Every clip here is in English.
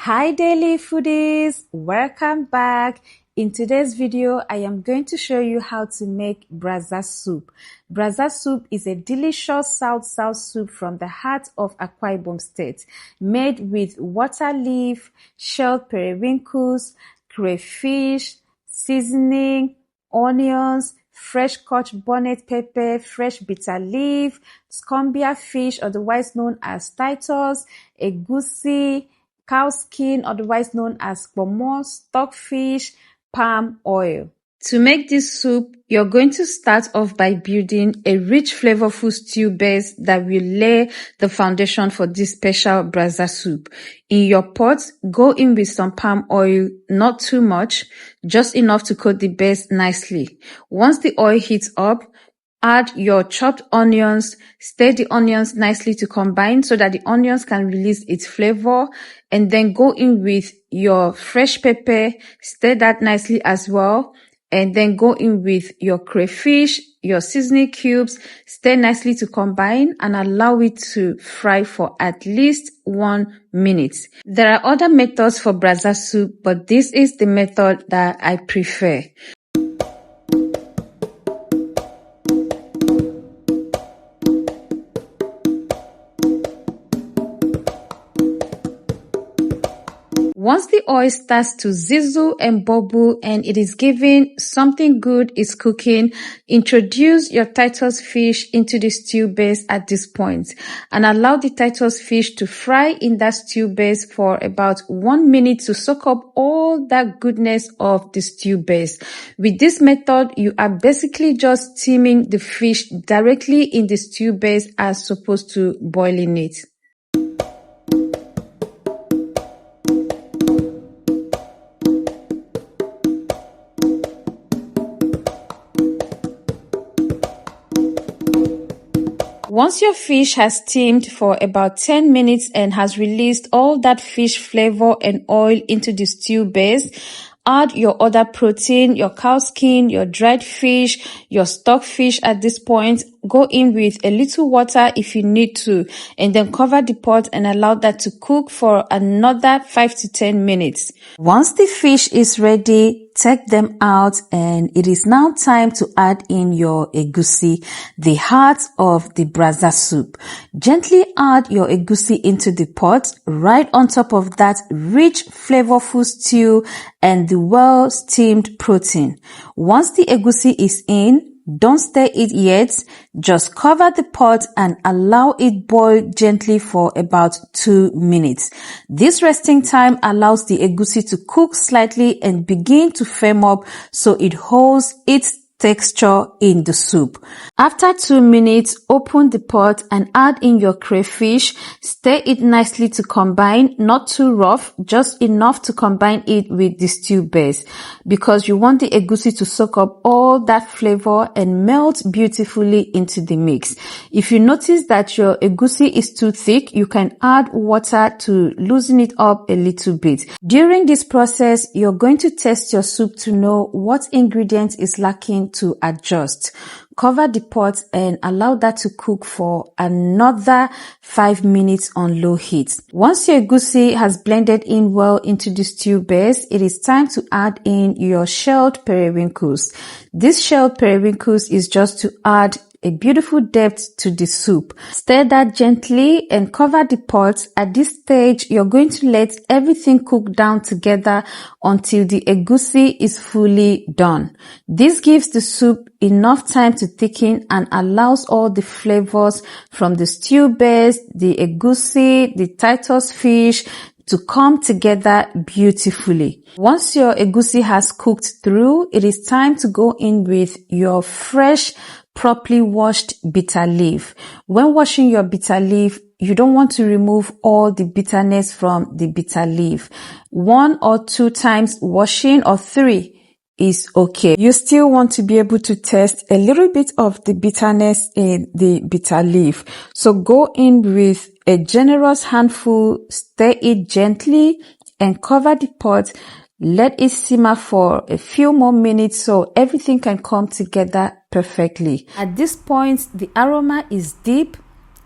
Hi daily foodies, welcome back. In today's video, I am going to show you how to make BRAZA soup. BRAZA soup is a delicious South soup from the heart of Akwa Ibom State, made with water leaf, shelled periwinkles, crayfish, seasoning, onions, fresh scotch bonnet pepper, fresh bitter leaf, Scumbia fish, otherwise known as Titus, egusi, cow skin, otherwise known as pomo, stockfish, palm oil. To make this soup, you're going to start off by building a rich, flavorful stew base that will lay the foundation for this special BRAZA soup. In your pot, go in with some palm oil, not too much, just enough to coat the base nicely. Once the oil heats up, add your chopped onions, stir the onions nicely to combine so that the onions can release its flavor, and then go in with your fresh pepper, stir that nicely as well, and then go in with your crayfish, your seasoning cubes, stir nicely to combine and allow it to fry for at least 1 minute. There are other methods for BRAZA soup, but this is the method that I prefer. Once the oil starts to sizzle and bubble and it is giving something good is cooking, introduce your Titus fish into the stew base at this point and allow the Titus fish to fry in that stew base for about 1 minute to soak up all that goodness of the stew base. With this method, you are basically just steaming the fish directly in the stew base as opposed to boiling it. Once your fish has steamed for about 10 minutes and has released all that fish flavor and oil into the stew base, add your other protein, your cow skin, your dried fish, your stockfish at this point. Go in with a little water if you need to, and then cover the pot and allow that to cook for another 5 to 10 minutes. Once the fish is ready, take them out, and it is now time to add in your egusi, the heart of the BRAZA soup. Gently add your egusi into the pot, right on top of that rich, flavorful stew and the well-steamed protein. Once the egusi is in, don't stir it yet, just cover the pot and allow it boil gently for about 2 minutes. This resting time allows the egusi to cook slightly and begin to firm up so it holds its texture in the soup. After 2 minutes, open the pot and add in your crayfish. Stir it nicely to combine, not too rough, just enough to combine it with the stew base, because you want the egusi to soak up all that flavor and melt beautifully into the mix. If you notice that your egusi is too thick, you can add water to loosen it up a little bit. During this process, you're going to test your soup to know what ingredient is lacking to adjust. Cover the pot and allow that to cook for another 5 minutes on low heat. Once your egusi has blended in well into the stew base, it is time to add in your shelled periwinkles. This shelled periwinkles is just to add a beautiful depth to the soup. Stir that gently and cover the pot. At this stage, you're going to let everything cook down together until the egusi is fully done. This gives the soup enough time to thicken and allows all the flavors from the stew base, the egusi, the Titus fish to come together beautifully. Once your egusi has cooked through, it is time to go in with your fresh, properly washed bitter leaf. When washing your bitter leaf, you don't want to remove all the bitterness from the bitter leaf. 1 or 2 times washing or 3 is okay. You still want to be able to taste a little bit of the bitterness in the bitter leaf. So go in with a generous handful, stir it gently and cover the pot. Let it simmer for a few more minutes so everything can come together perfectly. At this point, the aroma is deep,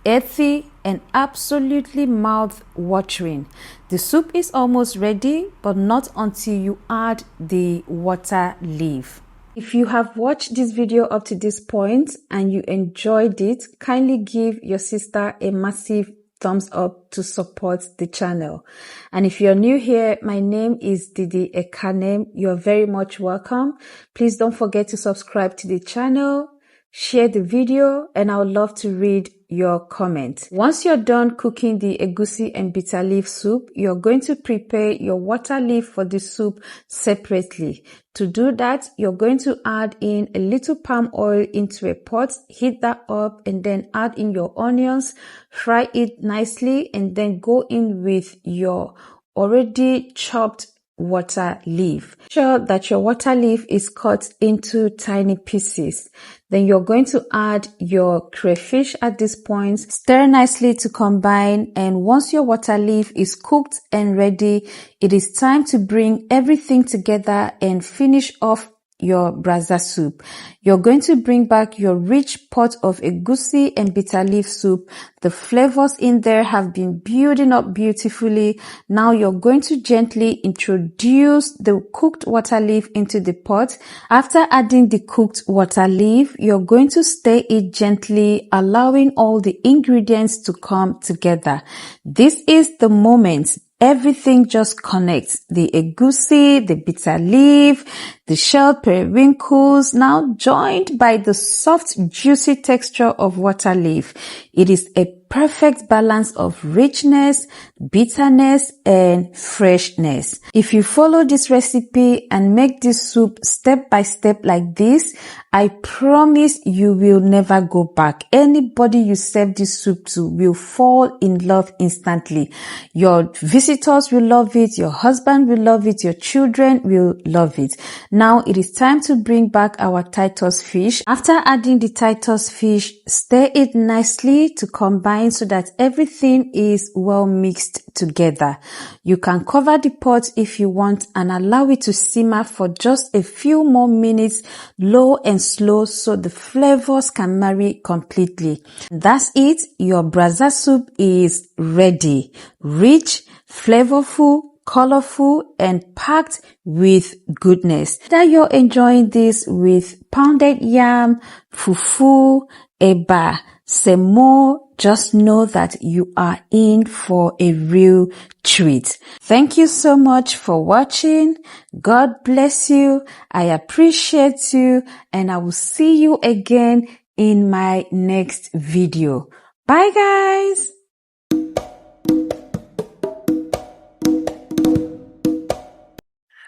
earthy, and absolutely mouth-watering. The soup is almost ready, but not until you add the water leaf. If you have watched this video up to this point and you enjoyed it, kindly give your sister a massive thumbs up to support the channel. And if you're new here, my name is Didi Ekanem. You're very much welcome. Please don't forget to subscribe to the channel, share the video, and I would love to read your comment. Once you're done cooking the egusi and bitter leaf soup, you're going to prepare your water leaf for the soup separately. To do that, you're going to add in a little palm oil into a pot, heat that up, and then add in your onions, fry it nicely, and then go in with your already chopped water leaf. Sure that your water leaf is cut into tiny pieces. Then you're going to add your crayfish at this point. Stir nicely to combine, and once your water leaf is cooked and ready, it is time to bring everything together and finish off your BRAZA soup. You're going to bring back your rich pot of egusi and bitter leaf soup. The flavors in there have been building up beautifully. Now you're going to gently introduce the cooked water leaf into the pot. After adding the cooked water leaf, you're going to stir it gently, allowing all the ingredients to come together. This is the moment everything just connects. The egusi, the bitter leaf, the shelled periwinkles, now joined by the soft, juicy texture of water leaf. It is a perfect balance of richness, bitterness, and freshness. If you follow this recipe and make this soup step by step like this, I promise you will never go back. Anybody you serve this soup to will fall in love instantly. Your visitors will love it, your husband will love it, your children will love it. Now it is time to bring back our Titus fish. After adding the Titus fish, stir it nicely to combine so that everything is well mixed together. You can cover the pot if you want and allow it to simmer for just a few more minutes, low and slow, so the flavors can marry completely. That's it. Your BRAZA soup is ready. Rich, flavorful, colorful, and packed with goodness. Whether you're enjoying this with pounded yam, fufu, eba, semo, just know that you are in for a real treat. Thank you so much for watching. God bless you. I appreciate you, and I will see you again in my next video. Bye guys.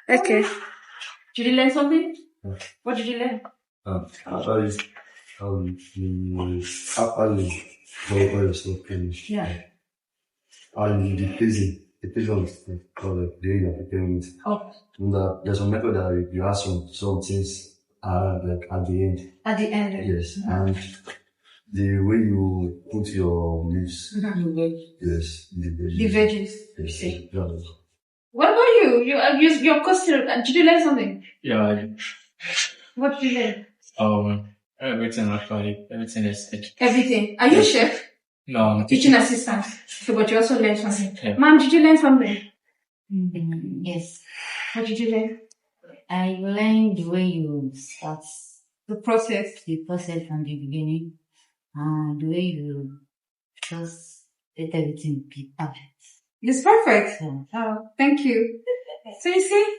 Okay. Did you learn something? What did you learn? Actually, yeah. And the placing of the area of the oh. There's a method that you ask some things like at the end. At the end? Yes. Mm-hmm. And the way you put your leaves. Mm-hmm. Yes. The veggies. Yes. Yeah. What about you? You use your costume. Did you learn something? Yeah, I did. What did you learn? Everything actually. Everything is it. Everything. Are you a chef? No, I'm teaching assistant. So, but you also learned something. Yeah. Mom, did you learn something? Yes. What did you learn? I learned the way you start the process from the beginning, and the way you just let everything be perfect. It's perfect. Yeah. Oh, thank you. So you see,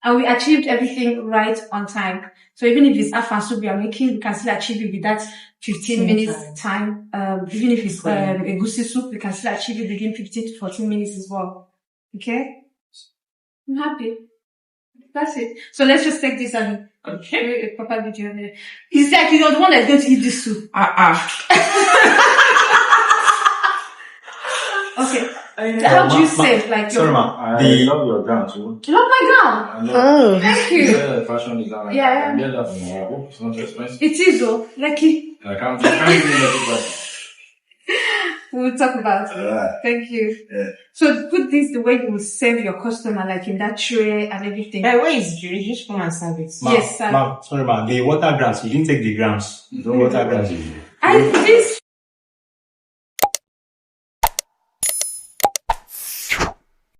and we achieved everything right on time. So even if it's afan soup we are making, we can still achieve it with that 15 minutes time. Even if it's egusi soup, we can still achieve it within 15 to 14 minutes as well. Okay? I'm happy. That's it. So let's just take this and create a proper video there. It's like you're the one that's going to eat this soup. Okay. How do you say like sorry, ma. I love your gown too. You love my gown? Oh. Thank you. Fashion designer. Yeah. I hope it's not expensive. It is though. Lucky. I can't even We'll talk about it. Thank you. Yeah. So put this the way you will serve your customer, like in that tray and everything. Where is Julie? Just come and serve it. Yes, sir. Sorry, ma. The water grams. You didn't take the grams. The water grams. This